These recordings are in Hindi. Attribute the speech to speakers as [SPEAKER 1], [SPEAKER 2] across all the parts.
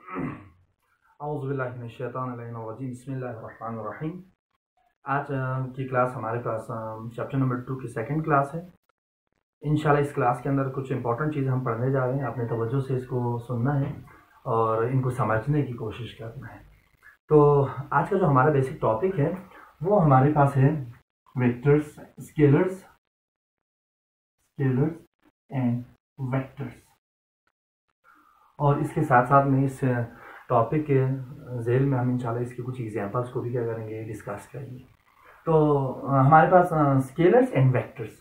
[SPEAKER 1] औज़ुबिल्लाहिमिनश्शैतानिर्रजीम बिस्मिल्लाहिर्रहमानिर्रहीम। आज की क्लास हमारे पास चैप्टर नंबर 2 की सेकंड क्लास है। इंशाल्लाह इस क्लास के अंदर कुछ इंपॉर्टेंट चीज़ें हम पढ़ने जा रहे हैं। आपने तवज्जो से इसको सुनना है और इनको समझने की कोशिश करना है। तो आज का जो हमारा बेसिक टॉपिक है वो हमारे पास है वेक्टर्स, स्केलर्स एंड वेक्टर्स। और इसके साथ साथ में इस टॉपिक के जेल में हम इंशाल्लाह इसके कुछ एग्जांपल्स को भी क्या करेंगे, डिस्कस करेंगे। तो हमारे पास स्केलर्स एंड वेक्टर्स,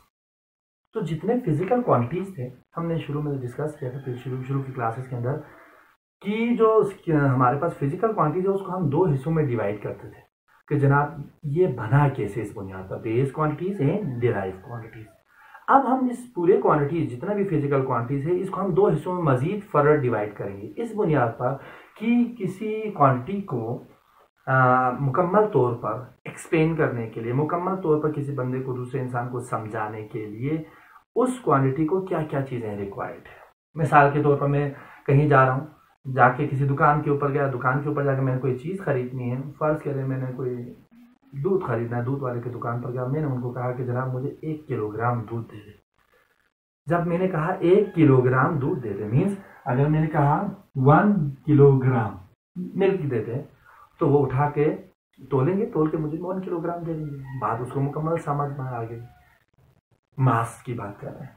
[SPEAKER 1] तो जितने फिजिकल क्वांटिटीज थे हमने शुरू में डिस्कस किया था, शुरू की क्लासेस के अंदर कि जो हमारे पास फिजिकल क्वांटिटीज है उसको हम दो हिस्सों में डिवाइड करते थे कि जनाब ये बना कैसे इस बुनियाद पर, base quantities and derive quantities. अब हम इस पूरे क्वांटिटीज जितना भी फिजिकल क्वांटिटीज है इसको हम दो हिस्सों में मजीद फर्दर डिवाइड करेंगे इस बुनियाद पर कि किसी क्वांटिटी को मुकम्मल तौर पर एक्सप्लेन करने के लिए, मुकम्मल तौर पर किसी बंदे को, दूसरे इंसान को समझाने के लिए उस क्वांटिटी को क्या क्या चीज़ें रिक्वायर्ड है। मिसाल के तौर पर मैं कहीं जा रहा हूँ, जाके किसी दुकान के ऊपर गया, दुकान के ऊपर जाकर मैंने कोई चीज़ खरीदनी है। फ़र्ज़ करें मैंने कोई दूध खरीदना है, दूध वाले की दुकान पर गया, मैंने उनको कहा कि जनाब मुझे 1 किलोग्राम दूध दे दे। जब मैंने कहा 1 किलोग्राम दूध दे दे, मीन्स अगर मैंने कहा 1 किलोग्राम मिल्क दे दे तो वो उठा के तोलेंगे, तोल के मुझे 1 किलोग्राम दे देंगे। बात उसको मुकम्मल समझ में आ गई। मास की बात कर रहे हैं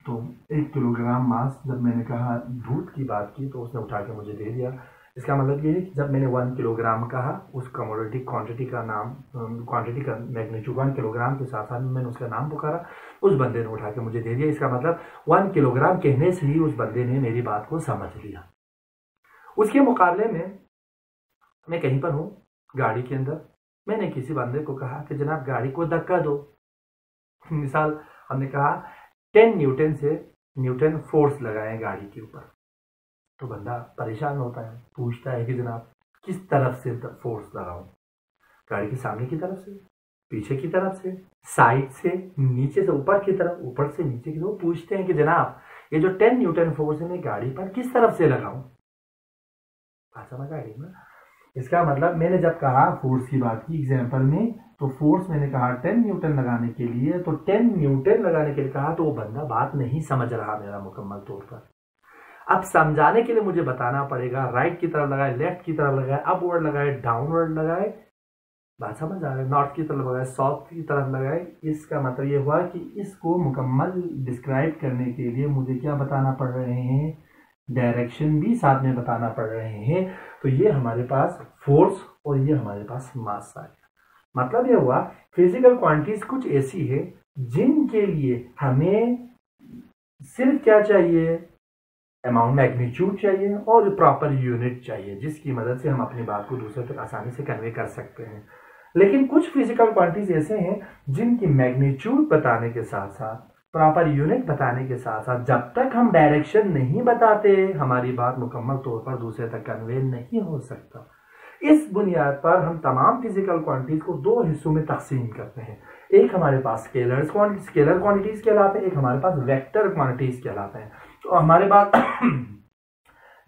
[SPEAKER 1] तो 1 किलोग्राम मास, जब मैंने कहा दूध की बात की तो उसने उठा के मुझे दे दिया। इसका मतलब ये है कि जब मैंने 1 किलोग्राम कहा, उस कमोडिटी क्वांटिटी का नाम, क्वांटिटी का मैग्नीट्यूड 1 किलोग्राम के साथ साथ मैंने उसका नाम पुकारा, उस बंदे ने उठा के मुझे दे दिया। इसका मतलब 1 किलोग्राम कहने से ही उस बंदे ने मेरी बात को समझ लिया। उसके मुकाबले में मैं कहीं पर हूँ गाड़ी के अंदर, मैंने किसी बंदे को कहा कि जनाब गाड़ी को धक्का दो। मिसाल हमने कहा 10 न्यूटन फोर्स लगाएं गाड़ी के ऊपर, तो बंदा परेशान होता है, पूछता है कि जनाब किस तरफ से फोर्स लगाऊं, गाड़ी के सामने की तरफ से, पीछे की तरफ से, साइड से, नीचे से ऊपर की तरफ, ऊपर से नीचे की तरफ। पूछते हैं कि जनाब ये जो 10 न्यूटन फोर्स है मैं गाड़ी पर किस तरफ से लगाऊं। बात समझ आ गई ना? इसका मतलब मैंने जब कहा फोर्स की बात की एग्जाम्पल में, तो फोर्स मैंने कहा 10 न्यूटन लगाने के लिए, तो 10 न्यूटन लगाने के लिए कहा, तो वो बंदा बात नहीं समझ रहा मेरा मुकम्मल तौर पर। अब समझाने के लिए मुझे बताना पड़ेगा राइट की तरफ लगाए, लेफ्ट की तरफ लगाए, अपवर्ड लगाए, डाउनवर्ड लगाए। बात समझ आ रही? नॉर्थ की तरफ लगाए, साउथ की तरफ लगाए। इसका मतलब ये हुआ कि इसको मुकम्मल डिस्क्राइब करने के लिए मुझे क्या बताना पड़ रहे हैं, डायरेक्शन भी साथ में बताना पड़ रहे हैं। तो ये हमारे पास फोर्स और ये हमारे पास मास आ गया। मतलब ये हुआ फिजिकल क्वांटिटीज कुछ ऐसी है जिनके लिए हमें सिर्फ क्या चाहिए, अमाउंट, मैग्नीट्यूड चाहिए और प्रॉपर यूनिट चाहिए, जिसकी मदद से हम अपनी बात को दूसरे तक आसानी से कन्वे कर सकते हैं। लेकिन कुछ फिजिकल क्वांटिटीज ऐसे हैं जिनकी मैग्नीट्यूड बताने के साथ साथ, प्रॉपर यूनिट बताने के साथ साथ, जब तक हम डायरेक्शन नहीं बताते हमारी बात मुकम्मल तौर पर दूसरे तक कन्वे नहीं हो सकता। इस बुनियाद पर हम तमाम फिजिकल क्वांटिटीज को दो हिस्सों में तकसीम करते हैं। एक हमारे पास स्केलर क्वांटिटीज कहलाते हैं, एक हमारे पास वेक्टर क्वांटिटीज कहलाते हैं। तो हमारे पास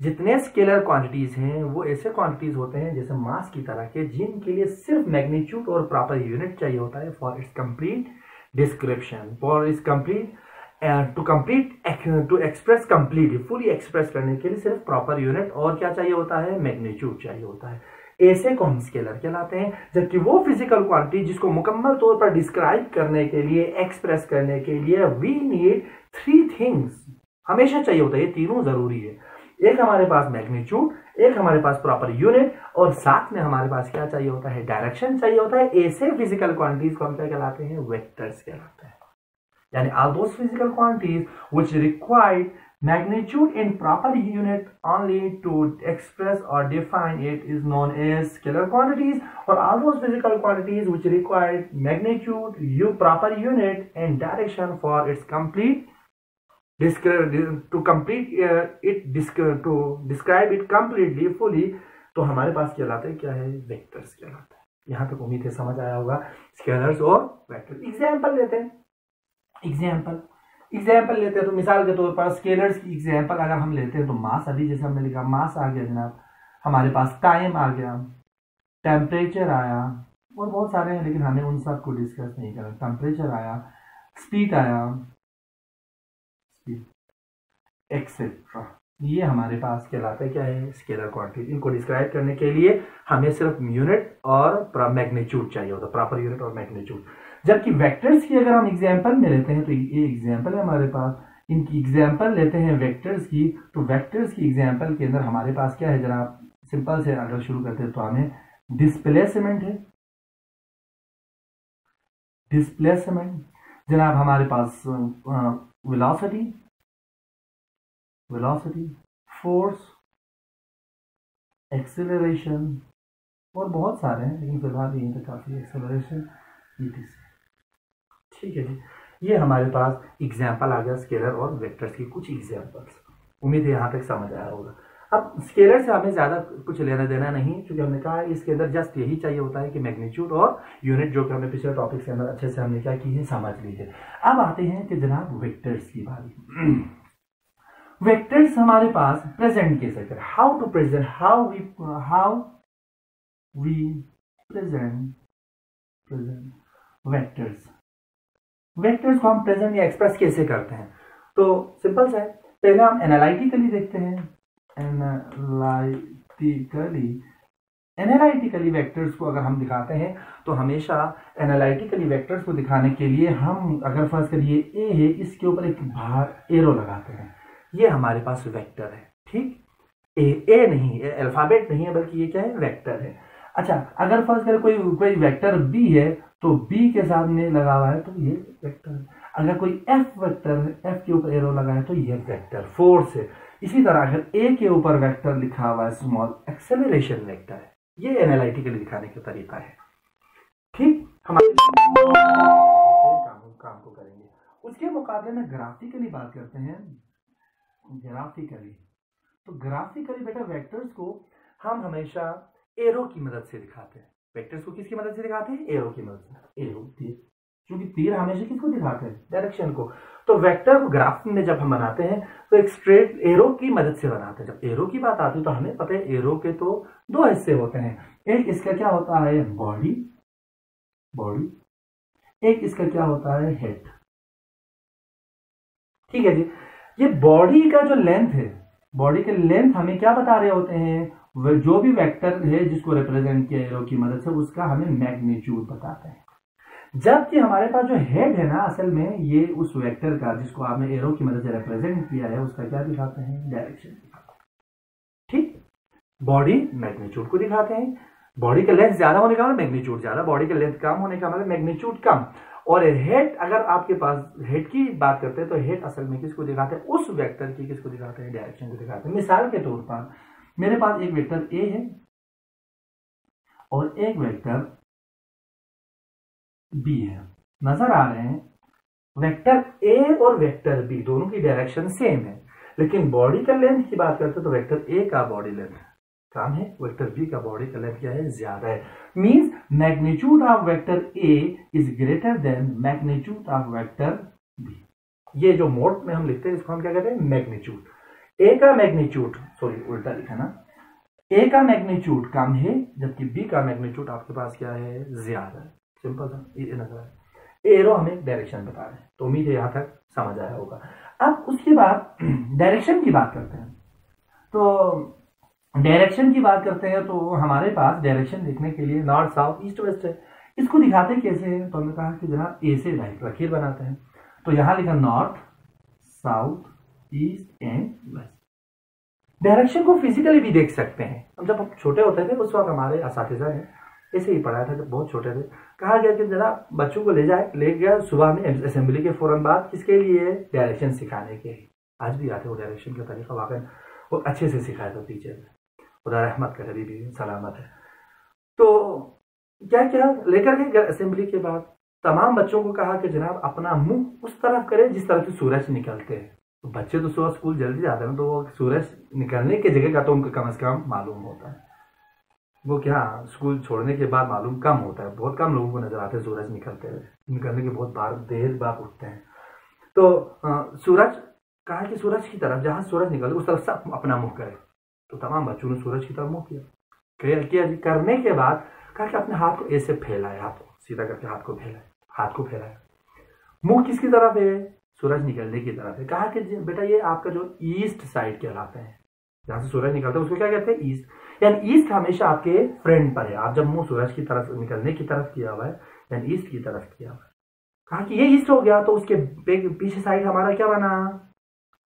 [SPEAKER 1] जितने स्केलर क्वांटिटीज हैं वो ऐसे क्वांटिटीज होते हैं जैसे मास की तरह के, जिनके लिए सिर्फ मैग्नीट्यूड और प्रॉपर यूनिट चाहिए होता है for its complete description, for its complete to express completely, fully express करने के लिए सिर्फ प्रॉपर यूनिट और क्या चाहिए होता है, मैग्नीट्यूड चाहिए होता है। ऐसे को हम स्केलर कहलाते हैं। जबकि वो फिजिकल क्वांटिटी जिसको मुकम्मल तौर पर डिस्क्राइब करने के लिए, एक्सप्रेस करने के लिए वी नीड 3 थिंग्स, हमेशा चाहिए होता है, ये तीनों जरूरी है। एक हमारे पास मैग्नीट्यूड, एक हमारे पास प्रॉपर यूनिट और साथ में हमारे पास क्या चाहिए होता है, डायरेक्शन चाहिए होता है। ऐसे फिजिकल क्वांटिटीज को हम क्या कहलाते हैं, वेक्टर्स कहलाते हैं। यानी all those physical quantities which require magnitude in proper unit only to express or define it is known as scalar quantities, or all those physical quantities which require magnitude, proper unit and direction for its complete to describe it completely fully, तो हमारे पास कहलाते हैं क्या है, वेक्टर्स कहलाते हैं। यहाँ तक उम्मीद है समझ आया होगा, स्केलर्स और वेक्टर। एग्जाम्पल लेते हैं, एग्जाम्पल लेते हैं तो मिसाल के तौर पर स्केलर्स की एग्जाम्पल अगर हम लेते हैं तो मास, अभी जैसे हमने लिखा मास आ गया जनाब हमारे पास टाइम आ गया, टेम्परेचर आया, और बहुत सारे हैं लेकिन हमें उन सब को डिस्कस नहीं करना। टेम्परेचर आया, स्पीड आया, एक्सेट्रा, ये हमारे पास कहलाता है क्या है, स्केलर क्वांटिटी। इनको डिस्क्राइब करने के लिए हमें सिर्फ यूनिट और मैग्नीट्यूड चाहिए होता है, प्रॉपर यूनिट और मैग्नीट्यूड। जबकि वेक्टर्स की अगर हम एग्जांपल में लेते हैं तो ये एग्जांपल है हमारे पास, इनकी एग्जांपल लेते हैं वेक्टर्स की, तो वेक्टर्स की एग्जांपल के अंदर हमारे पास क्या है जनाब, सिंपल से अगर शुरू करते हैं तो हमें डिस्प्लेसमेंट है, डिस्प्लेसमेंट जनाब, हमारे पास वेलोसिटी, वेलोसिटी, फोर्स, एक्सेलरेशन, और बहुत सारे हैं लेकिन फिलहाल यहीं तक काफी, एक्सेलरेशन, ठीक है जी। ये हमारे पास एग्जाम्पल आ गया स्केलर और वेक्टर्स की कुछ एग्जाम्पल्स। उम्मीद है यहाँ तक समझ आया होगा। अब स्केलर से हमें ज़्यादा कुछ लेना देना नहीं, क्योंकि हमने कहा इसके अंदर जस्ट यही चाहिए होता है कि मैग्नीट्यूड और यूनिट, जो कि हमने पिछले टॉपिक के अंदर अच्छे से हमने क्या की है समझ लीजिए। अब आते हैं कि जनाब वेक्टर्स की बारी। वेक्टर्स हमारे पास प्रेजेंट कैसे करें, how to present, how we present vectors. Vectors को हम प्रेजेंट या एक्सप्रेस कैसे करते हैं, तो सिंपल सा है। पहले हम एनालिटिकली देखते हैं, एनालिटिकली वेक्टर्स को अगर हम दिखाते हैं तो हमेशा एनालिटिकली वेक्टर्स को दिखाने के लिए हम अगर फर्स्ट करिए ए है, इसके ऊपर एक बाहर एरो लगाते हैं, ये हमारे पास वेक्टर है, ठीक। ए नहीं, अल्फाबेट नहीं है, बल्कि ये क्या है, वेक्टर है। अच्छा, अगर फर्स्ट करें कोई वेक्टर बी है तो बी के सामने लगा हुआ है तो ये वेक्टर है। अगर कोई एफ वेक्टर है, एफ के ऊपर एरो लगा है तो ये वेक्टर, फोर्स है। इसी तरह अगर ए के ऊपर वेक्टर लिखा हुआ है स्मॉल, एक्सेलरेशन वेक्टर है। ये एनालिटिकली दिखाने का तरीका है, ठीक। हमारे काम को करेंगे। उसके मुकाबले में ग्राफिकली बात करते हैं, ग्राफिकली, तो ग्राफिकली बेटा वेक्टर्स को हम हमेशा एरो की मदद से दिखाते हैं। वेक्टर्स को किसकी मदद से दिखाते हैं, एरो की मदद से। एरो, तीर, क्योंकि तीर हमेशा किसको दिखाते हैं, डायरेक्शन को। तो वेक्टर को ग्राफ में जब हम बनाते हैं तो एक स्ट्रेट एरो की मदद से बनाते हैं। जब एरो की बात आती है तो हमें पता है एरो के तो दो हिस्से होते हैं, एक इसका क्या होता है बॉडी, एक इसका क्या होता है हेड, ठीक है जी। ये बॉडी का जो लेंथ है, बॉडी के लेंथ हमें क्या बता रहे होते हैं, जो भी वेक्टर है जिसको रिप्रेजेंट किया एरो की मदद से, उसका हमें मैग्नीट्यूड बताते हैं। जबकि हमारे पास जो हेड है ना, असल में ये उस वेक्टर का जिसको आपने एरो की मदद से रिप्रेजेंट किया है, उसका क्या दिखाते हैं, डायरेक्शन दिखाते हैं, ठीक। बॉडी मैग्नीट्यूड को दिखाते हैं, बॉडी का लेंथ ज्यादा होने का मतलब मैग्नीट्यूड ज्यादा, बॉडी का लेंथ कम होने का मतलब मैग्नीट्यूड कम। और हेड, अगर आपके पास हेड की बात करते हैं तो हेड असल में किसको दिखाते हैं, उस वेक्टर की किसको दिखाते हैं, डायरेक्शन को दिखाते हैं। मिसाल के तौर पर मेरे पास एक वेक्टर ए है और एक वेक्टर बी है, नजर आ रहे हैं। वेक्टर ए और वेक्टर बी दोनों की डायरेक्शन सेम है, लेकिन बॉडी का लेंथ की बात करते हैं तो वेक्टर ए का बॉडी लेंथ कम है, वेक्टर बी का बॉडी का लेंथ क्या है, ज्यादा है। Means magnitude of vector A is greater than magnitude of vector B. ये जो मोड में हम लिखते हैं इसको हम क्या कहते हैं, मैग्नीट्यूड। ए का मैग्नीट्यूड, सॉरी उल्टा लिखा ना, ए का मैग्नीट्यूड कम है जबकि बी का मैग्नीट्यूड आपके पास क्या है, ज्यादा है। सिंपल सा ये नजर आए, एरो हमें डायरेक्शन बता रहे हैं। तो उम्मीद है यहां तक समझ आया होगा। अब उसके बाद डायरेक्शन की बात करते हैं, तो डायरेक्शन की बात करते हैं तो हमारे पास डायरेक्शन देखने के लिए नॉर्थ साउथ ईस्ट वेस्ट है। इसको दिखाते कैसे हैं, तो हमने कहा कि जनाब ए से लकीर बनाते हैं, तो यहां लिखा north south east and west. Direction को फिजिकली भी देख सकते हैं। हम जब छोटे होते थे उस वक्त हमारे असातिज़ा ने ऐसे ही पढ़ाया था, जब बहुत छोटे थे, कहा गया कि जरा बच्चों को ले गया सुबह में असेंबली के फौरन बाद, किसके लिए, डायरेक्शन सिखाने के। आज भी आते वो डायरेक्शन का तरीका वाकई वो अच्छे से सिखाया था टीचर ने, खुदा रहमत करे, अभी भी सलामत है। तो क्या क्या लेकर के असेंबली के बाद तमाम बच्चों को कहा कि जनाब अपना मुंह उस तरफ करें जिस तरफ से सूरज निकलते हैं। तो बच्चे तो सुबह स्कूल जल्दी जाते हैं, तो सूरज निकलने की जगह का तो उनको कम से कम मालूम होता है। वो क्या स्कूल छोड़ने के बाद मालूम कम होता है, बहुत कम लोगों को नजर आते हैं सूरज निकलने के बहुत देर बाद उठते हैं। तो सूरज कहा कि सूरज की तरफ, जहां सूरज निकले उस तरफ से अपना मुंह करे। तो तमाम बच्चों ने सूरज की तरफ मुंह किया करने के बाद कहा कि अपने हाथ को ऐसे फैलाए, हाथ को सीधा करके हाथ को फैलाए। मुंह किसकी तरफ है? सूरज निकलने की तरफ है। कहा कि बेटा ये आपका जो ईस्ट साइड कहलाता है, जहां से सूरज निकलता है उसको क्या कहते हैं? ईस्ट। यानी ईस्ट हमेशा आपके फ्रंट पर है। आप जब मुंह सूरज की तरफ निकलने की तरफ किया हुआ है यानी ईस्ट की तरफ किया हुआ है। कहा कि ये ईस्ट हो गया, तो उसके पीछे साइड हमारा क्या बना?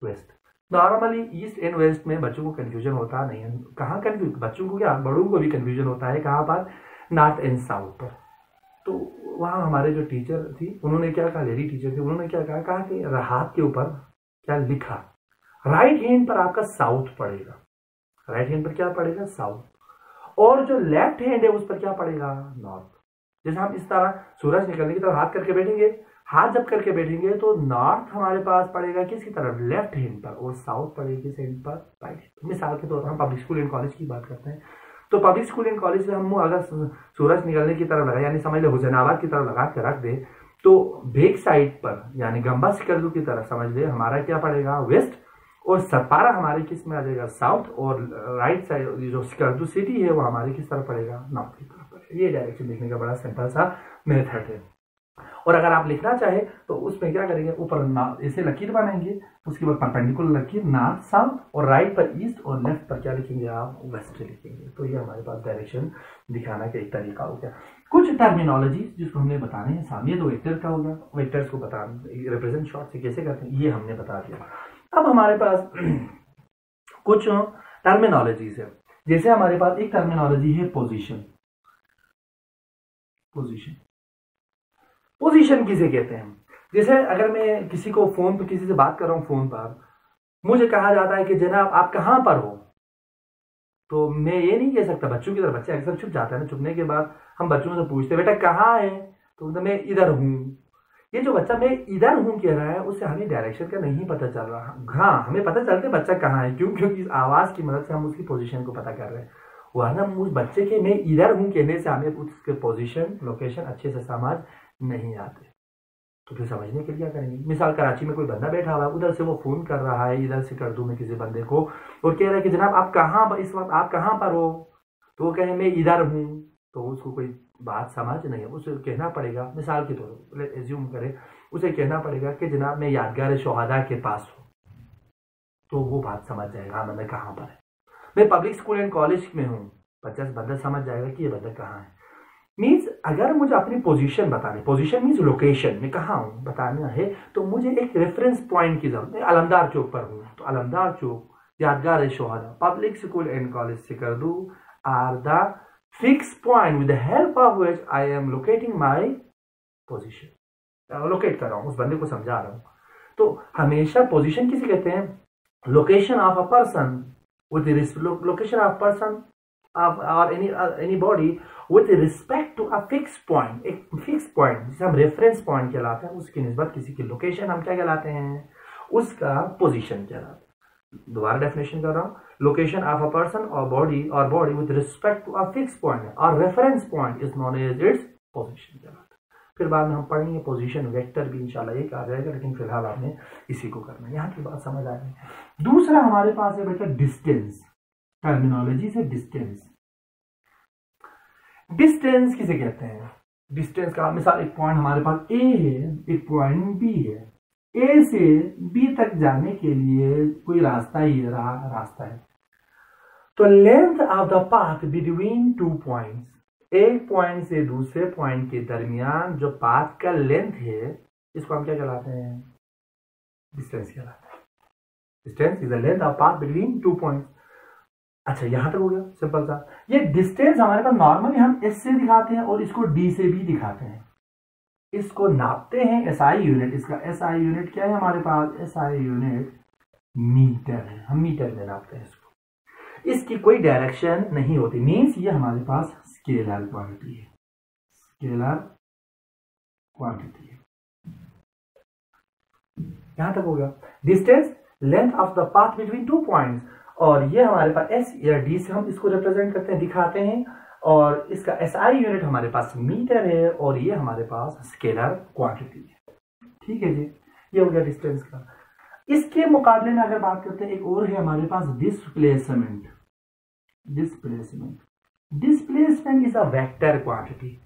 [SPEAKER 1] West. Normally east and west में बच्चों को कंफ्यूजन होता नहीं है। कहाँ कंफ्यूज? बच्चों को क्या, बड़ों को भी कंफ्यूजन होता है। कहाँ पर? नॉर्थ एंड साउथ पर। तो वहाँ हमारे जो टीचर थी उन्होंने क्या कहा, लेडी टीचर थी, उन्होंने क्या कहा कि हाथ के ऊपर क्या लिखा, राइट हैंड पर आपका साउथ पड़ेगा। राइट हैंड पर क्या पड़ेगा? साउथ। और जो लेफ्ट हैंड है उस पर क्या पड़ेगा? नॉर्थ। जैसे हम इस तरह सूरज निकलने की तरफ हाथ करके बैठेंगे, हाथ जब करके बैठेंगे तो नॉर्थ हमारे पास पड़ेगा किसकी तरफ? लेफ्ट हैंड पर, और साउथ पड़ेगा किस हैंड पर? Right hand. मिसाल के तौर पर हम पब्लिक स्कूल एंड कॉलेज की बात करते हैं, तो पब्लिक स्कूल एंड कॉलेज में हम अगर सूरज निकलने की तरफ लगा, यानी समझ लो हुसैनाबाद की तरफ लगा के रख दे, तो बैक साइड पर यानी गंबा सिकरदू की तरफ समझ ले हमारा क्या पड़ेगा? वेस्ट। और सतपारा हमारे किस में आ जाएगा? साउथ। और राइट साइड जो सिकरदू सिटी है वो हमारी किस तरफ पड़ेगा? नॉर्थ की तरफ पड़ेगा। ये डायरेक्शन लिखने का बड़ा सिंपल सा मेथड है। और अगर आप लिखना चाहे तो उसमें क्या करेंगे, ऊपर ऐसे लकीर बनाएंगे, उसके बाद परपेंडिकुलर लकीर नॉर्थ साउथ, और राइट पर ईस्ट, और लेफ्ट पर क्या लिखेंगे आप? वेस्ट लिखेंगे। तो ये हमारे पास डायरेक्शन दिखाना का एक तरीका हो गया। कुछ टर्मिनोलॉजी जिसको हमने बताने हैं सामने, तो वेक्टर का हो गया, वेक्टर्स को बता रिप्रेजेंट शॉर्ट से कैसे करते हैं ये हमने बता दिया। अब हमारे पास कुछ टर्मिनोलॉजीज है। जैसे हमारे पास एक टर्मिनोलॉजी है पोजीशन। पोजीशन किसे कहते हैं? जैसे अगर मैं किसी को फोन पर किसी से बात कर रहा हूं, फोन पर मुझे कहा जाता है कि जनाब आप कहां पर हो, तो मैं ये नहीं कह सकता बच्चों की तरह, बच्चे अक्सर छुप जाते हैं ना, छुपने के बाद हम बच्चों से पूछते बेटा कहाँ है, तो मैं इधर हूं। ये जो बच्चा मैं इधर हूं कह रहा है उससे हमें डायरेक्शन का नहीं पता चल रहा। हाँ, हमें पता चलता है बच्चा कहाँ है, क्यों? क्योंकि इस आवाज की मदद से हम उसकी पोजीशन को पता कर रहे हैं। वरना उस बच्चे के मैं इधर हूं कहने से हमें उसके पोजीशन लोकेशन अच्छे से समझ नहीं आते। तो फिर समझने के लिए क्या करेंगे? मिसाल कराची में कोई बंदा बैठा हुआ है, उधर से वो फोन कर रहा है, इधर से कर दूं मैं किसी बंदे को, और कह रहा है कि जनाब आप कहाँ इस वक्त आप कहाँ पर हो, तो वो कहे मैं इधर हूँ, तो उसको कोई बात समझ नहीं है। उसे कहना पड़ेगा, मिसाल के तौर पर एज्यूम करें, उसे कहना पड़ेगा कि जनाब मैं यादगार शोहदा के पास हूँ, तो वो बात समझ जाएगा हाँ बंदा कहाँ पर है। मैं पब्लिक स्कूल एंड कॉलेज में हूँ, बंदा समझ जाएगा कि ये बंदा कहाँ है। मीन्स अगर मुझे अपनी पोजीशन बतानी, पोजीशन मीन्स लोकेशन, मैं कहाँ हूँ बताना है, तो मुझे एक रेफरेंस पॉइंट की जरूरत है। अलमदार चौक पर हूँ, तो Alamdar Chowk, Yadgar Shuhada, public school and college Skardu are the fix point with the help of which I am locating my position. Locate कर रहा हूँ, उस बंदे को समझा रहा हूँ। तो हमेशा पोजीशन किसे कहते हैं? Location of a person with location of person or any body with respect to a fix point. एक फिक्स पॉइंट जिसे हम रेफरेंस पॉइंट कहलाते हैं, उसकी निस्बत किसी की लोकेशन हम क्या कहलाते हैं? उसका पोजीशन कहलाते हैं। दोबारा डेफिनेशन कर रहा हूँ, location of a person or body with respect to a fix point or reference point is known as its position कहलाता है। फिर बाद में हम पढ़ेंगे पोजीशन वेक्टर भी इंशाल्लाह एक आ जाएगा, लेकिन फिलहाल आपने इसी को करना है। यहाँ की बात समझ आ गई। दूसरा हमारे पास है बेटा डिस्टेंस। टर्मिनोलॉजी से डिस्टेंस। डिस्टेंस किसे कहते हैं? डिस्टेंस का मिसाल, एक पॉइंट हमारे पास ए है, एक पॉइंट बी है। ए से बी तक जाने के लिए कोई रास्ता ही रास्ता है, तो length of the path between two points, एक पॉइंट से दूसरे पॉइंट के दरमियान जो पाथ का लेंथ है, इसको हम क्या कहलाते हैं? डिस्टेंस कहलाते हैं। Distance is the length of path between two points. अच्छा, यहां तक हो गया सिंपल सा। ये डिस्टेंस हमारे पास नॉर्मली हम एस से दिखाते हैं और इसको डी से भी दिखाते हैं। इसको नापते हैं एसआई यूनिट। इसका एसआई यूनिट क्या है हमारे पास? एसआई यूनिट मीटर है, हम मीटर में नापते हैं इसको। इसकी कोई डायरेक्शन नहीं होती, मीन्स ये हमारे पास स्केलर क्वांटिटी है, स्केलर क्वांटिटी है। यहां तक हो गया। Distance length of the path between two points, और ये हमारे पास एस या डी से हम इसको रिप्रेजेंट करते हैं, दिखाते हैं, और इसका एसआई यूनिट हमारे पास मीटर है और ये हमारे पास स्केलर क्वांटिटी है। ठीक है जी, ये हो गया डिस्टेंस का। इसके मुकाबले में अगर बात करते हैं, एक और है हमारे पास displacement. Displacement, displacement is a vector quantity.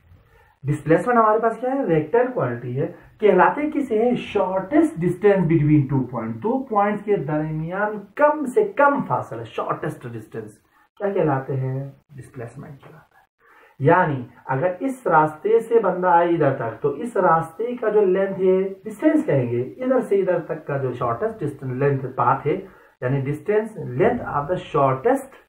[SPEAKER 1] Displacement हमारे पास क्या है, वेक्टर क्वांटिटी है। कहलाते किसे है, shortest distance between 2 point, 2 points के दरमियान कम से कम फासला, शॉर्टेस्ट डिस्टेंस क्या कहलाते हैं, डिस्प्लेसमेंट कहलाता है। यानी अगर इस रास्ते से बंदा आए इधर तक, तो इस रास्ते का जो लेंथ है डिस्टेंस कहेंगे, इधर से इधर तक का जो शॉर्टेस्ट डिस्टेंस लेंथ पाथ है, यानी distance length of the shortest,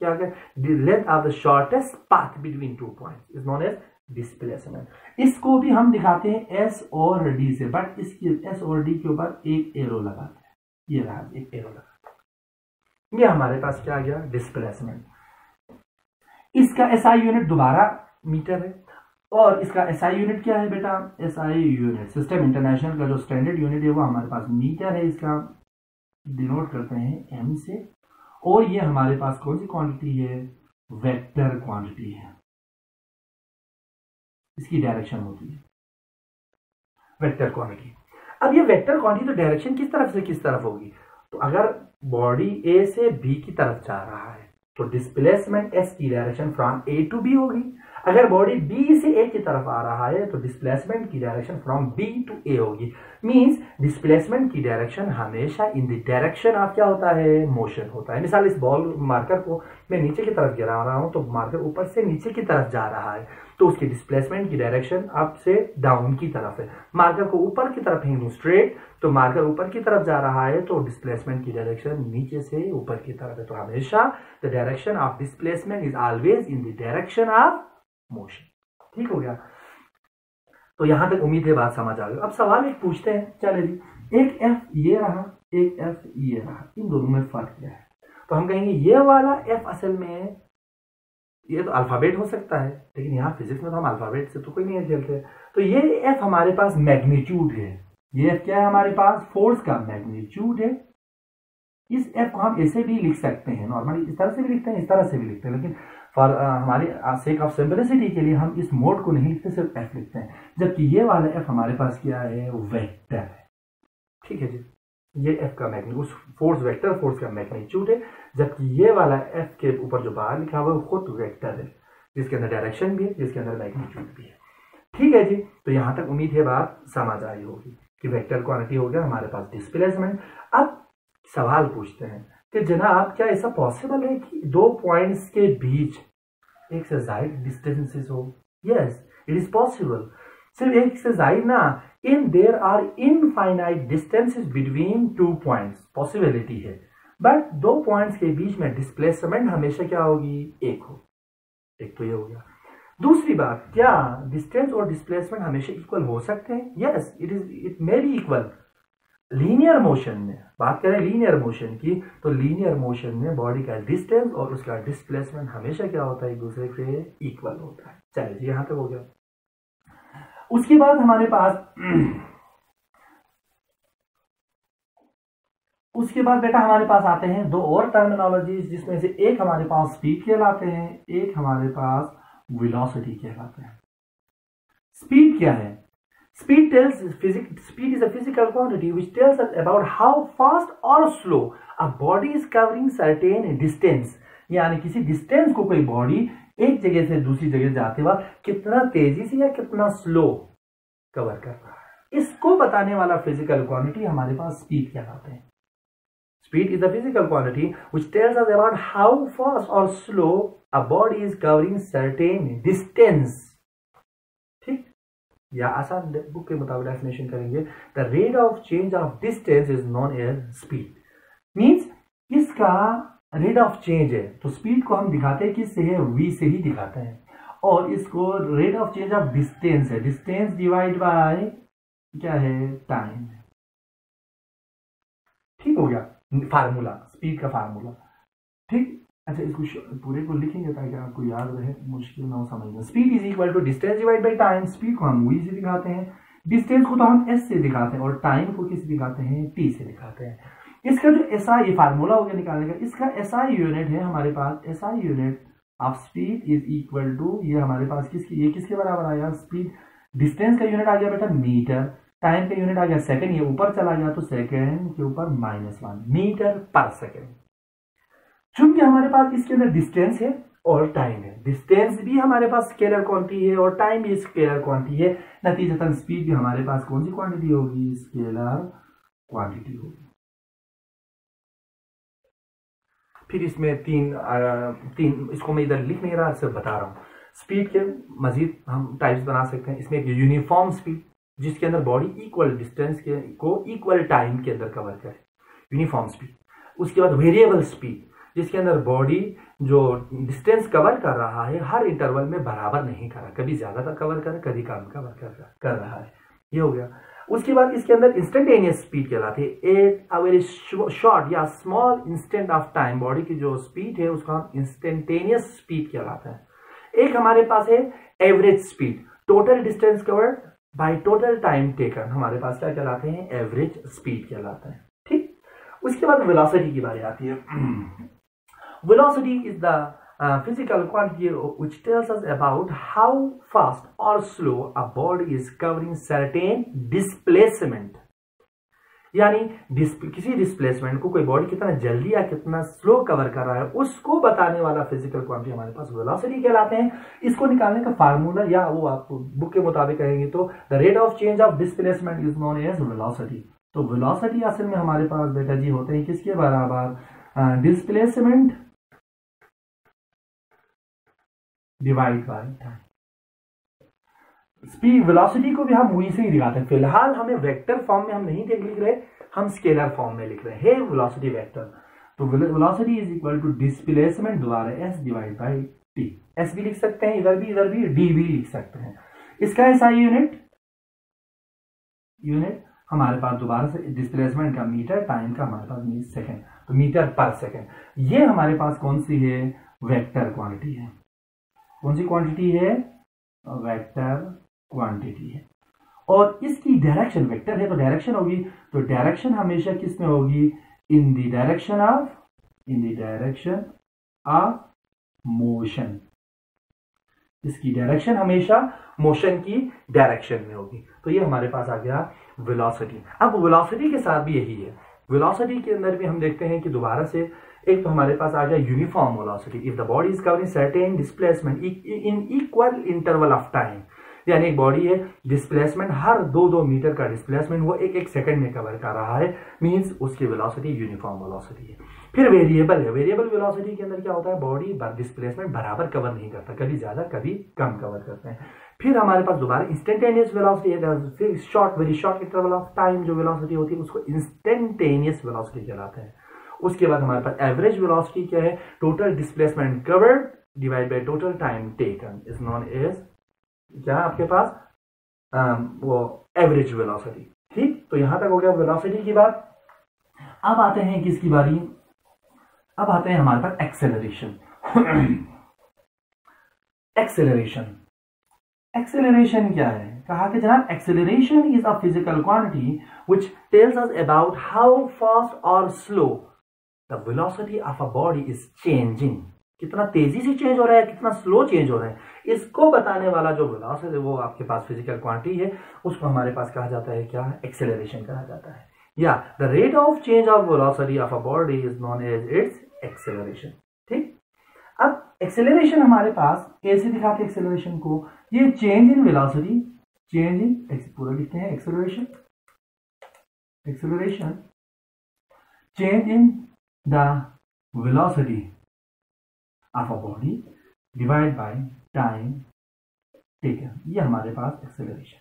[SPEAKER 1] क्या length of the shortest path between 2 points is known as displacement. इसको भी हम दिखाते हैं एस और डी से, बट इसकी एस और डी के ऊपर एक एरो लगाते हैं, ये रहा एक एरो लगाते हैं। ये हमारे पास क्या आ गया, डिस्प्लेसमेंट। इसका एसआई यूनिट दोबारा मीटर है, और इसका एसआई यूनिट क्या है बेटा, एसआई यूनिट सिस्टम इंटरनेशनल का जो स्टैंडर्ड यूनिट है वो हमारे पास मीटर है, इसका डिनोट करते हैं एम से। और ये हमारे पास कौन सी क्वांटिटी है, वेक्टर क्वांटिटी है, इसकी डायरेक्शन होती है वेक्टर क्वांटिटी। अब ये वेक्टर क्वांटिटी तो डायरेक्शन किस तरफ से किस तरफ होगी, तो अगर बॉडी ए से बी की तरफ जा रहा है तो डिस्प्लेसमेंट एस की direction from A to B होगी। अगर बॉडी बी से ए की तरफ आ रहा है तो डिस्प्लेसमेंट की डायरेक्शन फ्रॉम बी टू ए होगी। मींस डिस्प्लेसमेंट की डायरेक्शन हमेशा इन द डायरेक्शन ऑफ क्या होता है, मोशन होता है। मिसाल इस बॉल मार्कर को मैं नीचे की तरफ गिरा रहा हूं, तो मार्कर ऊपर से नीचे की तरफ जा रहा है, तो उसकी डिस्प्लेसमेंट की डायरेक्शन अप से डाउन की तरफ है। मार्कर को ऊपर की तरफ फेंक दूं स्ट्रेट, तो मार्कर ऊपर की तरफ जा रहा है, तो डिस्प्लेसमेंट की डायरेक्शन नीचे से ऊपर की तरफ है। तो हमेशा the direction of displacement is always in the direction of motion. ठीक हो गया, तो यहां तक उम्मीद है बात समझ आ गई। अब सवाल एक पूछते हैं, चले जी, एक एफ ये रहा, एक एफ ये रहा, इन दोनों में फर्क क्या है। तो हम कहेंगे ये वाला एफ असल में ये तो अल्फाबेट हो सकता है, लेकिन यहाँ फिजिक्स में तो हम अल्फाबेट से तो कोई नहीं खेलते। तो ये एफ हमारे पास मैग्नीट्यूड है, ये एफ क्या है हमारे पास, फोर्स का मैग्नीट्यूड है। इस एफ को हम ऐसे भी लिख सकते हैं, नॉर्मली इस तरह से भी लिखते हैं, इस तरह से भी लिखते हैं, लेकिन फॉर हमारी सेक ऑफ सिंपलिसिटी के लिए हम इस मोड को नहीं लिखते, सिर्फ एफ लिखते हैं। जबकि ये वाला एफ हमारे पास क्या है, वेक्टर है। ठीक है जी, ये एफ का मैग्नीट्यूड, उस फोर्स वेक्टर फोर्स का मैग्नीट्यूड है, जबकि ये वाला एफ के ऊपर जो बाहर लिखा हुआ है वो खुद वेक्टर है, जिसके अंदर डायरेक्शन भी है, जिसके अंदर मैग्नीट्यूड भी है। ठीक है जी, तो यहां तक उम्मीद है बात समझ आई होगी कि वेक्टर क्वांटिटी हो गया हमारे पास डिस्प्लेसमेंट। अब सवाल पूछते हैं कि जनाब क्या ऐसा पॉसिबल है कि दो पॉइंट्स के बीच एक से ज्यादा डिस्टेंसेस हो। Yes, it is possible. सिर्फ एक से ज्यादा ना, in there are infinite distances between 2 points, possibility है, बट दो पॉइंट्स के बीच में डिस्प्लेसमेंट हमेशा क्या होगी, एक हो। एक तो ये हो गया। दूसरी बात, क्या डिस्टेंस और डिस्प्लेसमेंट हमेशा इक्वल हो सकते हैं। Yes, it may be equal. Linear motion में बात करें, लीनियर मोशन की, तो लीनियर मोशन में बॉडी का डिस्टेंस और उसका डिस्प्लेसमेंट हमेशा क्या होता है, एक दूसरे के इक्वल होता है। चलिए जी, यहां तक हो गया। उसके बाद हमारे पास उसके बाद बेटा हमारे पास आते हैं दो और टर्मिनोलॉजीज, जिसमें से एक हमारे पास स्पीड कहलाते हैं, एक हमारे पास वेलोसिटी कहलाते हैं। स्पीड क्या है? Speed is a physical quantity which tells us about how fast or slow a body is covering certain distance। यानी किसी डिस्टेंस को कोई बॉडी एक जगह से दूसरी जगह जाते वक्त कितना तेजी से या कितना स्लो कवर कर रहा है, इसको बताने वाला फिजिकल क्वांटिटी हमारे पास स्पीड कहलाते हैं। Speed is a physical quantity which tells us about how fast or slow a body is covering certain distance। ठीक, या आसान बुक के मुताबिक डेफिनेशन करेंगे, the rate of change of distance is known as speed. Means इसका रेट ऑफ चेंज है, तो स्पीड को हम दिखाते हैं किससे है, v से ही दिखाते हैं, और इसको rate of change of distance है, डिस्टेंस डिवाइड बाय क्या है, टाइम। ठीक हो गया फार्मूला, स्पीड का फार्मूला। ठीक, अच्छा इसको पूरे को लिखेंगे ताकि आपको याद रहे, मुश्किल ना हो समझना। Speed is equal to distance divide by time. Speed को हम v से दिखाते हैं, डिस्टेंस को तो हम s से दिखाते हैं, और टाइम को किस दिखाते हैं, t से दिखाते हैं। इसका जो SI ये फार्मूला हो गया निकालने का, इसका SI यूनिट है हमारे पास, SI unit of speed is equal to, ये हमारे पास किसकी, ये किसके बराबर आया, स्पीड। डिस्टेंस का यूनिट आ गया बेटा मीटर, टाइम का यूनिट आ गया सेकंड, ये ऊपर चला गया तो सेकंड के ऊपर -1 मीटर पर सेकंड। चूंकि हमारे पास इसके अंदर डिस्टेंस है और टाइम है, डिस्टेंस भी हमारे पास स्केलर क्वांटिटी है और टाइम भी स्केलर क्वांटिटी है, नतीजतन स्पीड भी हमारे पास कौन सी क्वांटिटी होगी, स्केलर क्वांटिटी होगी। फिर इसमें तीन इसको मैं इधर लिख नहीं रहा, सिर्फ बता रहा हूँ। स्पीड के मजीद हम टाइप्स बना सकते हैं। इसमें एक यूनिफॉर्म स्पीड, जिसके अंदर बॉडी इक्वल डिस्टेंस को इक्वल टाइम के अंदर कवर करे, यूनिफॉर्म स्पीड। उसके बाद वेरिएबल स्पीड, जिसके अंदर बॉडी जो डिस्टेंस कवर कर रहा है हर इंटरवल में बराबर नहीं कर रहा, कभी ज्यादा कवर कर कभी कम कवर कर रहा है, ये हो गया। उसके बाद इसके अंदर इंस्टेंटेनियस स्पीड कहलाती है। अ वेरी शॉर्ट या small instant of time, body की जो स्पीड है उसका हम इंस्टेंटेनियस स्पीड कहलाता है। एक हमारे पास है average speed, total distance covered by total time taken, हमारे पास क्या कहलाते हैं, एवरेज स्पीड कहलाता है। ठीक, उसके बाद वेलोसिटी की बारी आती है। Velocity is the physical quantity which tells us about how fast or slow a body is covering certain displacement, यानी किसी डिस्प्लेसमेंट को कोई बॉडी कितना जल्दी या कितना स्लो कवर कर रहा है उसको बताने वाला फिजिकल क्वांटिटी हमारे पास वेलोसिटी कहलाते हैं। इसको निकालने का फार्मूला या वो आप बुक के मुताबिक कहेंगे तो the rate of change of displacement is known as velocity. तो वेलोसिटी असल में हमारे पास बेटा जी होते हैं किसके बराबर, displacement divide by time. Speed velocity को भी हम वहीं से ही दिखाते हैं। फिलहाल हमें वेक्टर फॉर्म में हम नहीं लिख रहे, हम स्केलर फॉर्म में लिख रहे हैं वेलोसिटी वेक्टर। तो velocity is equal to displacement द्वारा S divide by T. S भी लिख सकते हैं, इधर भी डी भी लिख सकते हैं। इसका एसआई यूनिट हमारे पास दोबारा से डिस्प्लेसमेंट का मीटर, टाइम का हमारे पास सेकेंड, तो मीटर पर सेकेंड। ये हमारे पास कौन सी है, वेक्टर क्वांटिटी है। कौन सी क्वांटिटी है, वेक्टर क्वांटिटी है। और इसकी डायरेक्शन वेक्टर है तो डायरेक्शन होगी, तो डायरेक्शन हमेशा किस में होगी, in the direction of motion. इसकी डायरेक्शन हमेशा मोशन की डायरेक्शन में होगी। तो ये हमारे पास आ गया वेलोसिटी। अब वेलोसिटी के साथ भी यही है, वेलोसिटी के अंदर भी हम देखते हैं कि दोबारा से एक तो हमारे पास आ गया uniform velocity. If the body is covering certain displacement in equal interval of time, यानी एक बॉडी है डिस्प्लेसमेंट हर 2-2 मीटर का डिस्प्लेसमेंट वो 1-1 सेकंड में कवर कर रहा है, मींस उसकी वेलोसिटी यूनिफॉर्म वेलोसिटी है। फिर वेरिएबल है, वेरिएबल वेलोसिटी के अंदर क्या होता है, बॉडी डिस्प्लेसमेंट बराबर कवर नहीं करता, कभी ज्यादा कभी कम कवर करते हैं। फिर हमारे पास दोबारा इंस्टेंटेनियस वेलोसिटी है, फिर very short interval of time जो वेलोसिटी होती है उसको इंस्टेंटेनियस वेलोसिटी कहलाते हैं। उसके बाद हमारे पास एवरेज वेलोसिटी क्या है, total displacement covered divide by total time taken is known as क्या आपके पास वो एवरेज वेलोसिटी। ठीक, तो यहां तक हो गया वेलोसिटी की बात। अब आते हैं किसकी बारी, अब आते हैं हमारे पास एक्सेलरेशन। एक्सेलरेशन क्या है, कहा कि जनाब acceleration is a physical quantity which tells us about how fast or slow the velocity of a body is changing. कितना तेजी से चेंज हो रहा है, कितना स्लो चेंज हो रहा है, इसको बताने वाला जो वेलोसिटी वो आपके पास फिजिकल क्वांटिटी है, उसको हमारे पास कहा जाता है क्या, एक्सेलरेशन कहा जाता है। या the rate of change of velocity of a body is known as its acceleration. ठीक, अब एक्सेलरेशन हमारे पास कैसे दिखाते हैं एक्सेलरेशन को, ये change in velocity, change in पूरा लिखते हैं acceleration change in the velocity of a body divide by time taken, ये हमारे पास एक्सेलरेशन।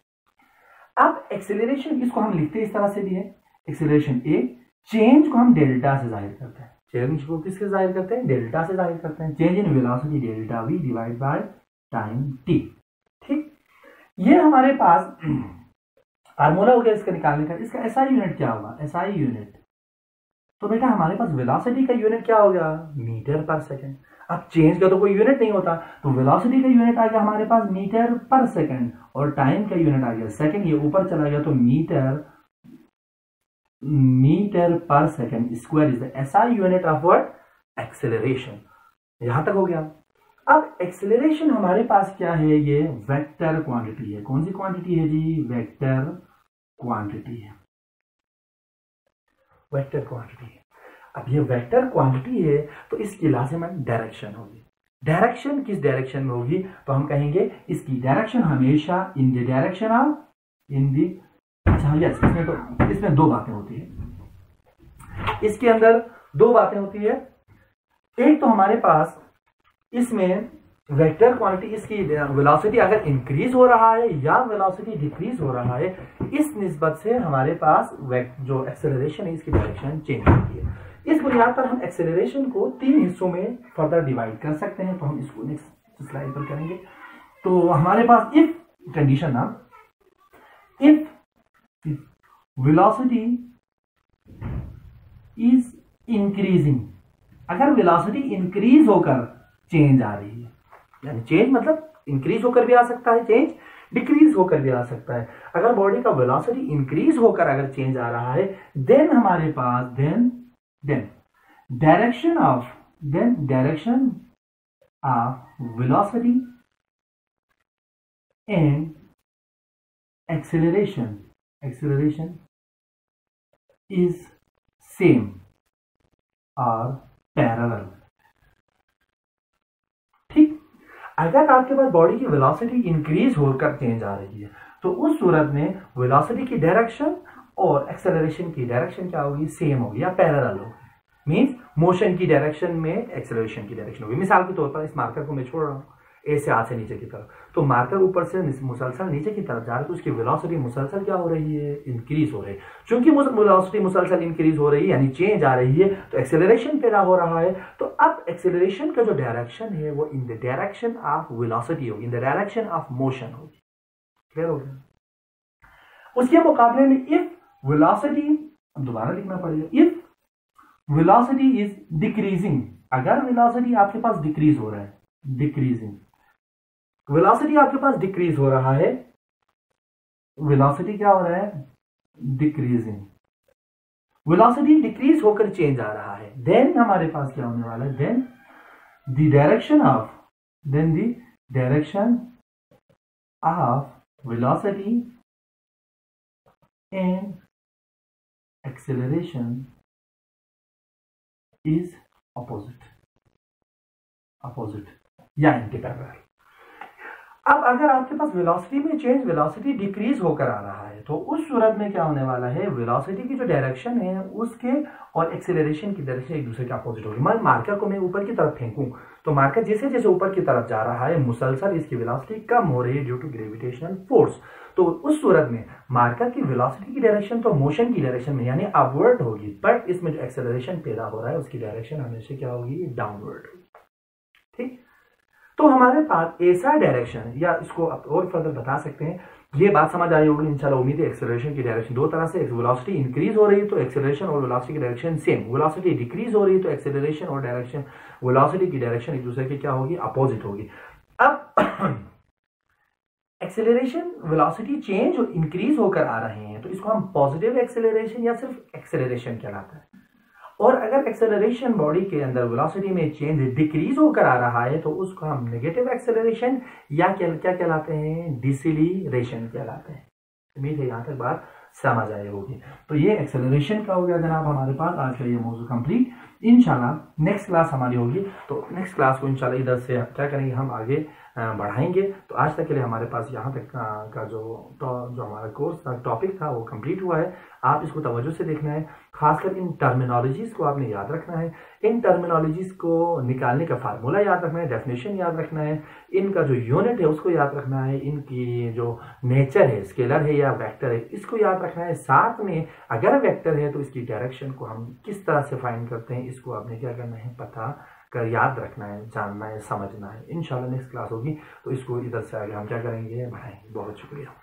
[SPEAKER 1] अब एक्सेलरेशन इसको हम लिखते हैं इस तरह से भी है, एक्सेलरेशन ए, चेंज को हम डेल्टा से जाहिर करते हैं, चेंज को किससे जाहिर करते हैं, डेल्टा से जाहिर करते हैं, change in velocity delta we divide by time T. ठीक, ये हमारे पास फार्मूला हो गया इसका निकालने का। इसका एसआई यूनिट क्या होगा, एसआई यूनिट, तो बेटा हमारे पास वेलोसिटी का यूनिट क्या हो गया, मीटर पर सेकेंड। अब चेंज का तो कोई यूनिट नहीं होता, तो वेलोसिटी का यूनिट आ गया हमारे पास मीटर पर सेकंड और टाइम का यूनिट आ गया सेकंड, ये ऊपर चला गया तो मीटर पर second square is the SI unit of what, acceleration. यहां तक हो गया। अब एक्सेलरेशन हमारे पास क्या है, ये वेक्टर क्वांटिटी है। कौन सी क्वांटिटी है जी, वेक्टर क्वांटिटी है, वेक्टर क्वांटिटी है। अब ये वेक्टर क्वांटिटी है तो इसकी लाजिमन डायरेक्शन होगी। डायरेक्शन किस डायरेक्शन में होगी, तो हम कहेंगे इसकी डायरेक्शन हमेशा इन द डायरेक्शन ऑफ अच्छा यस, इसमें दो बातें होती है, इसके अंदर दो बातें होती है। एक तो हमारे पास इसमें वेक्टर क्वांटिटी, इसकी वेलोसिटी अगर इंक्रीज हो रहा है या वेलोसिटी डिक्रीज हो रहा है, इस निस्बत से हमारे पास जो एक्सेलरेशन है इसकी डायरेक्शन चेंज होती है। इस बुनियाद पर हम एक्सेलरेशन को 3 हिस्सों में फर्दर डिवाइड कर सकते हैं। तो हम इसको नेक्स्ट स्लाइड पर करेंगे। तो हमारे पास इफ कंडीशन ना, इफ वेलोसिटी इज इंक्रीजिंग, अगर वेलोसिटी इंक्रीज होकर चेंज आ रही है, यानी चेंज मतलब इंक्रीज होकर भी आ सकता है, चेंज डिक्रीज होकर भी आ सकता है। अगर बॉडी का वेलोसिटी इंक्रीज होकर अगर चेंज आ रहा है, देन हमारे पास then direction of velocity and acceleration is same और पैरेलल। ठीक, अगर आपके पास बॉडी की वेलोसिटी इंक्रीज होकर चेंज आ रही है तो उस सूरत में वेलोसिटी की डायरेक्शन और एक्सेलरेशन की डायरेक्शन क्या होगी, सेम होगी या पैरेलल होगी। मींस मोशन की डायरेक्शन में एक्सेलरेशन की डायरेक्शन होगी। मिसाल के तौर पर इस मार्कर को मैं छोड़ रहा हूं ए से हाथ से नीचे की तरफ, तो मार्कर ऊपर से मुसलसल नीचे की तरफ जा रहा है तो उसकी वेलोसिटी मुसलसल क्या हो रही है, इंक्रीज हो रही है। चूंकि वेलोसिटी मुसलसल इंक्रीज हो रही है यानी चेंज आ रही है, तो एक्सेलरेशन पैदा हो रहा है। तो अब एक्सेलरेशन का जो डायरेक्शन है वो in the direction of velocity होगी, in the direction of motion होगी। क्लियर हो गया। उसके मुकाबले में इफ वेलोसिटी, दोबारा लिखना पड़ेगा, इफ वेलोसिटी इज डिक्रीजिंग, अगर वेलोसिटी आपके पास डिक्रीज हो रहा है, डिक्रीजिंग वेलोसिटी आपके पास डिक्रीज हो रहा है, वेलोसिटी क्या हो रहा है, डिक्रीजिंग, वेलोसिटी डिक्रीज होकर चेंज आ रहा है, देन हमारे पास क्या होने वाला है, then the direction of velocity and acceleration is opposite या एंटीपैरेलल। अब अगर आपके पास वेलोसिटी में चेंज, वेलोसिटी डिक्रीज होकर आ रहा है, तो उस सूरत में क्या होने वाला है, वेलोसिटी की जो डायरेक्शन है उसके और एक्सेलरेशन की डायरेक्शन एक दूसरे के अपोजिट होगी। मान मार्कर को मैं ऊपर की तरफ फेंकूं तो मार्कर जैसे जैसे ऊपर की तरफ जा रहा है मुसलसल इसकी वेलोसिटी कम हो रही है ड्यू टू ग्रेविटेशनल फोर्स। तो उस सूरत में मार्कर की वेलोसिटी की डायरेक्शन तो मोशन की डायरेक्शन में यानी अपवर्ड होगी, बट इसमें जो एक्सेलरेशन पैदा हो रहा है उसकी डायरेक्शन हमेशा क्या होगी, डाउनवर्ड होगी। ठीक, तो हमारे पास ऐसा डायरेक्शन, या इसको आप और फर्दर बता सकते हैं, ये बात समझ आई होगी इंशाल्लाह, उम्मीद है। एक्सेलरेशन की डायरेक्शन दो तरह से, वेलोसिटी इंक्रीज हो रही है तो एक्सेलरेशन और वेलोसिटी की डायरेक्शन सेम, वेलोसिटी डिक्रीज हो रही है तो एक्सेलरेशन और डायरेक्शन, वेलोसिटी की डायरेक्शन एक दूसरे की क्या होगी, अपोजिट होगी। अब एक्सेलरेशन वेलोसिटी चेंज और इंक्रीज होकर आ रहे हैं तो इसको हम पॉजिटिव एक्सेलरेशन या सिर्फ एक्सेलरेशन कहलाता है। और अगर एक्सेलरेशन बॉडी के अंदर वेलोसिटी में चेंज डिक्रीज होकर आ रहा है तो उसको हम नेगेटिव एक्सेलरेशन या क्या कहलाते हैं, डिसेलेरेशन कहलाते हैं। उम्मीद है यहाँ तक बात समझ आई होगी। तो ये एक्सेलरेशन का हो गया जनाब हमारे पास आज का ये मौजू कंप्लीट। इंशाल्लाह नेक्स्ट क्लास हमारी होगी, तो नेक्स्ट क्लास को इंशाल्लाह इधर से क्या करेंगे, हम आगे बढ़ाएंगे। तो आज तक के लिए हमारे पास यहाँ तक का जो हमारा कोर्स था, टॉपिक था, वो कंप्लीट हुआ है। आप इसको तवज्जो से देखना है, खासकर इन टर्मिनोलॉजीज को आपने याद रखना है, इन टर्मिनोलॉजीज को निकालने का फार्मूला याद रखना है, डेफिनेशन याद रखना है, इनका जो यूनिट है उसको याद रखना है, इनकी जो नेचर है, स्केलर है या वेक्टर है, इसको याद रखना है। साथ में अगर वेक्टर है तो इसकी डायरेक्शन को हम किस तरह से फाइंड करते हैं, इसको आपने क्या करना है, पता कर याद रखना है, जानना है, समझना है। इंशाल्लाह नेक्स्ट क्लास होगी तो इसको इधर से आगे हम क्या करेंगे, बढ़ाएंगे। बहुत शुक्रिया।